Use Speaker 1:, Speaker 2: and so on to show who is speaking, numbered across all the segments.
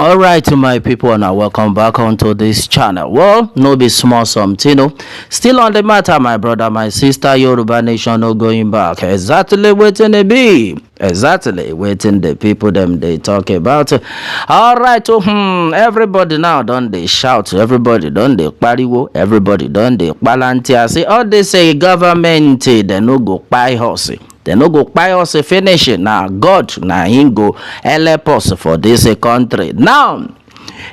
Speaker 1: All right, my people, and welcome back onto this channel. Well, no be small something, no. Still on the matter, my brother, my sister, Yoruba nation, no going back. Exactly waiting to be. Exactly waiting the people them they talk about. All right, everybody now done they shout, everybody done they pariwo, everybody done they palantir. Say all they say government, they no go buy horse. They no go buy us a finish it. Now God now him go help us for this country. Now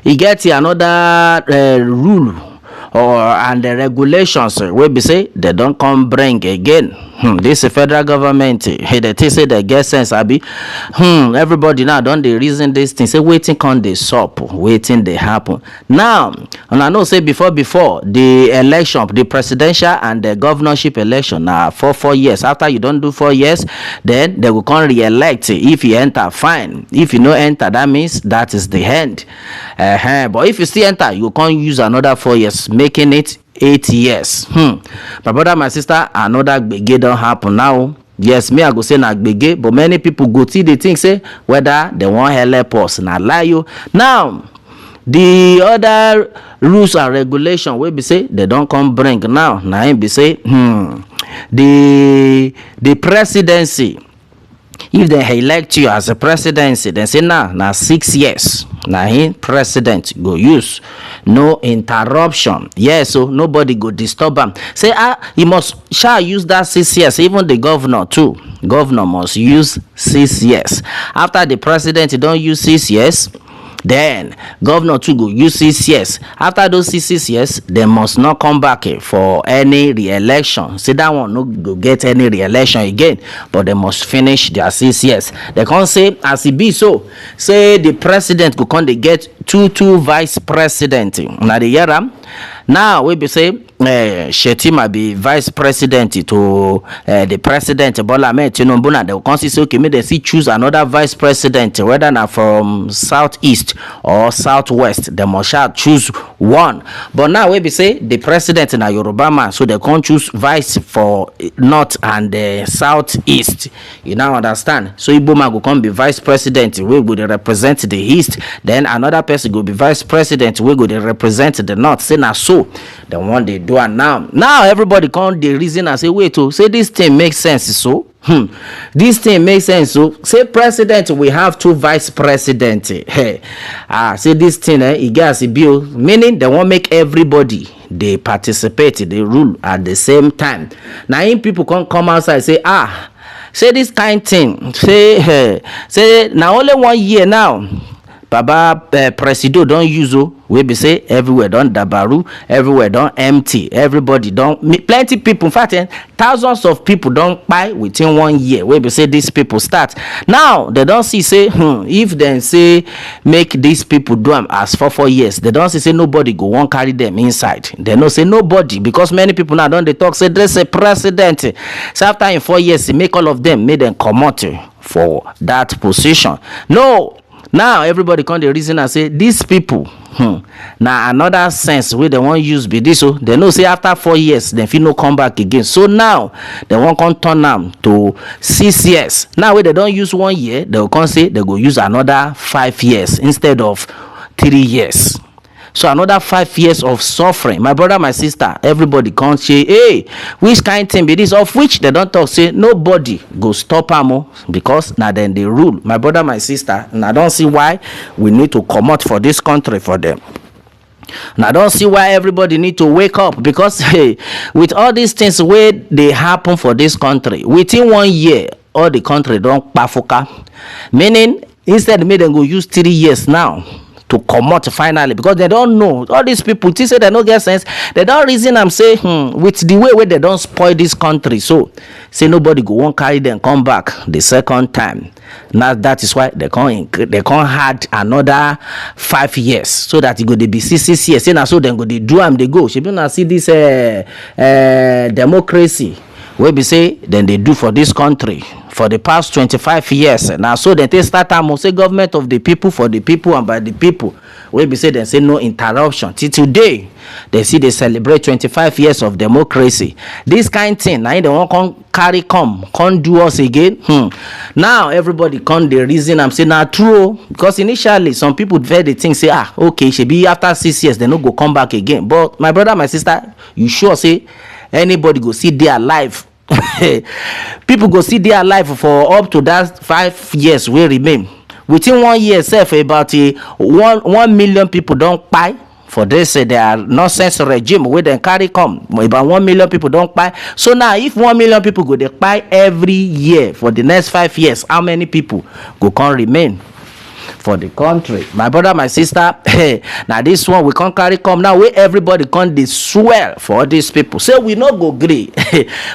Speaker 1: he get another rule or and the regulations wey be say they don't come bring again. This federal government they say they get sense abi. Everybody now don't they reason this thing say waiting on the sup waiting they happen now. And I know say before the election, the presidential and the governorship election now for 4 years. After you don't do 4 years, then they will come re-elect. If you enter, fine. If you no enter, that means that is the end. But if you still enter, you can't use another 4 years, making it 8 years. My brother, my sister, another gbege don't happen now. Yes, me I go say na gbege, but many people go see the thing say whether they want help us na lie you. Now the other rules and regulation wey be say they don't come bring now. Now him be say the presidency. If they elect you as a presidency, then say now 6 years. Now him president go use no interruption. Yes, so nobody go disturb him. Say he must shall use that 6 years. Even the governor too. Governor must use 6 years. After the president don't use 6 years, then governor too go use 6 years. After those 6 years, they must not come back for any re-election. See, that one no go get any re-election again, but they must finish their 6 years. They can't say as it be so. Say the president go come they get two vice president. Now the year now we be say Shetima be vice president to the president Bola Ahmed Tinubu. Now they will consider okay, maybe they see choose another vice president, whether not from southeast or southwest. They must shall choose one. But now we be say the president in a Yoruba man, so they can't choose vice for north and southeast. You now understand? So Iboma will come be vice president. We would represent the east. Then another person will be vice president. We would represent the north. Say now so the one they do and now everybody come the reason and say wait to say this thing makes sense. So this thing makes sense. So say president we have two vice president. Say this thing it gets a bill, meaning they won't make everybody they participate, they rule at the same time. Now in people come outside say say this kind thing say now only 1 year now Baba Presido don't use we be say everywhere don't dabaru, everywhere don't empty, everybody don't plenty people. In fact, thousands of people don't buy within 1 year. We be say these people start now. They don't see say if they say make these people do them as for 4 years. They don't say nobody go won't carry them inside. They don't say nobody because many people now don't they talk say there's a president. So after in 4 years, he make all of them made them come out for that position. No. Now everybody come the reason and say these people now another sense where they won't use be this. So they know say after 4 years they feel no come back again. So now they won't come turn them to 6 years. Now where they don't use 1 year, they will come say they go use another 5 years instead of 3 years. So another 5 years of suffering. My brother, my sister, everybody can't say, hey, which kind thing be this? Of which they don't talk, say nobody go stop them because now then they rule. My brother, my sister, and I don't see why we need to come out for this country for them. And I don't see why everybody need to wake up because hey, with all these things where they happen for this country, within 1 year, all the country don't pafuka. Meaning, instead, make them go use 3 years now to come out finally because they don't know. All these people say they don't get sense. They don't reason I'm say with the way where they don't spoil this country. So say nobody go won't carry them come back the second time. Now that is why they can't add another 5 years so that it go to be 6 years. Say now so then go they do them they go. She be now see this democracy where we say then they do for this country for the past 25 years. Now so they start time say government of the people for the people and by the people. wey be say dem say no interruption till today. Dem see dey celebrate 25 years of democracy. This kind thing na im dem wan come carry come do us again. Now everybody come dey reason am say na true, because initially some people dey think say okay, shebi after 6 years dem no go come back again. But my brother, my sister, you sure say anybody go still dey alive? People go still dey alive for up to that 5 years wey remain. Within 1 year sef, about 1 million people don kpai for this their nonsense regime wey dem carry come. About 1 million people don kpai. So now if 1 million people go dey kpai every year for the next 5 years, how many people go come remain for the country? My brother, my sister, now this one we can't carry come now where everybody can't dey swell for all these people. Say we no go gree.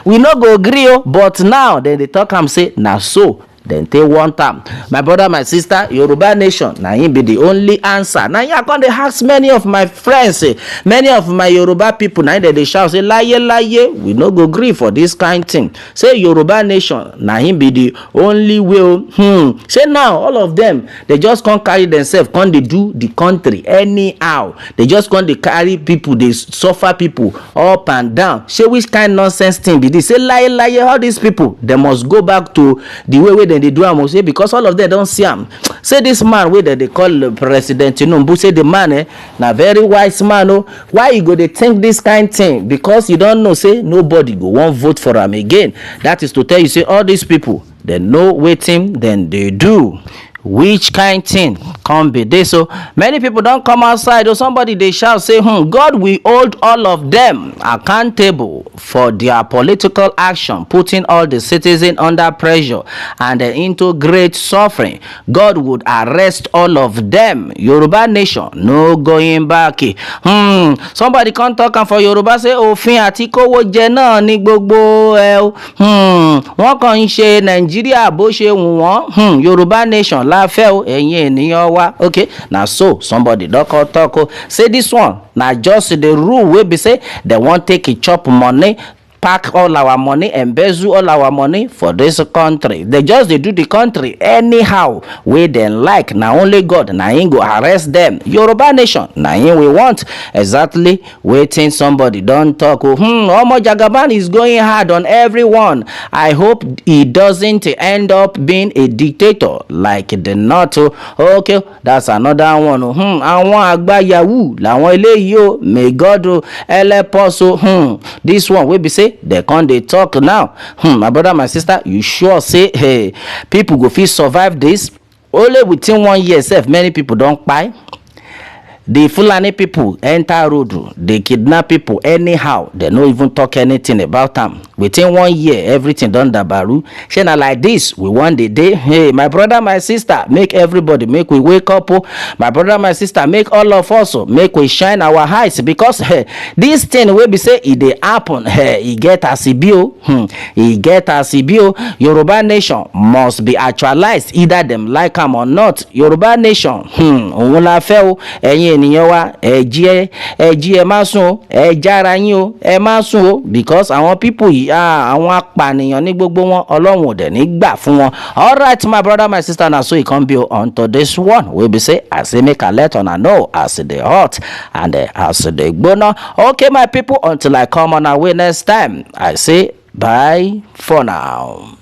Speaker 1: We no go gree, but now then they talk am say na so then take one time. My brother, my sister, Yoruba nation na him be the only answer. Now I come dey ask many of my friends, many of my Yoruba people, now they shout say laye, we no go gree for this kind thing. Say Yoruba nation na him be the only way. Say now all of them, they just can't carry themselves, can't they do the country anyhow. They just can't they carry people, they suffer people up and down. Say which kind nonsense thing be this? Say lie, all these people, they must go back to the way they do am, say, because all of them don't see am. Say this man wey they call President Tinubu, say the man na very wise man. Why you go dey think this kind thing? Because you don't know, say nobody go won't vote for him again. That is to tell you, say all these people, they know wetin then they do. Which kind thing come be this? So many people don't come outside, or somebody they shout say God will hold all of them accountable for their political action, putting all the citizens under pressure and into great suffering. God would arrest all of them. Yoruba nation no going back. Somebody come talk am for Yoruba, say òfin àti kówó jẹ náà ní gbogbo wọ́n kàn ń ṣe Nàìjíríà bó ṣe wù wọ́n. Yoruba nation láfẹ́ o, ẹ̀yin ènìyàn wa. Okay, now so somebody talk say this one na just the rule wey be say they wan take chop money, pack all our money, embezzle all our money for this country. They just they do the country anyhow wey dem like. Now only God na him go arrest them. Yoruba nation na him we want. Exactly waiting somebody don't talk. Omo Jagaban is going hard on everyone. I hope he doesn't end up being a dictator like the North. Okay, that's another one. Àwọn àgbà yahoo làwọn eléyìí o. May God help us. This one wey be say they can't they talk now. My brother, my sister, you sure say hey people go fit survive this? Only within 1 year sef many people don't buy. The Fulani people enter road, they kidnap people anyhow. They no even talk anything about them. Within 1 year, everything done dabaru. Shey na like this, we want the day. Hey, my brother, my sister, make everybody, make we wake up. My brother, my sister, make all of us, make we shine our eyes. Because this thing wey be say it dey happen, e get as e be o. E get as e be o. Yoruba nation must be actualized, either them like am or not. Yoruba nation, òun la fẹ́ o. Ẹ̀yin ènìyàn wa, ẹ má sùn o, ẹ jára yín o, ẹ má sùn o, because àwọn people yìí àwọn apànìyàn ní gbogbo wọn, Ọlọ́run ò dẹ̀ ní gbà fún wọn. All right, my brother, my sister, na so e come be unto this one wey be say I say make I let una know as dey hot and as dey gbóná. Okay, my people, until I come on our way next time, I say bye for now.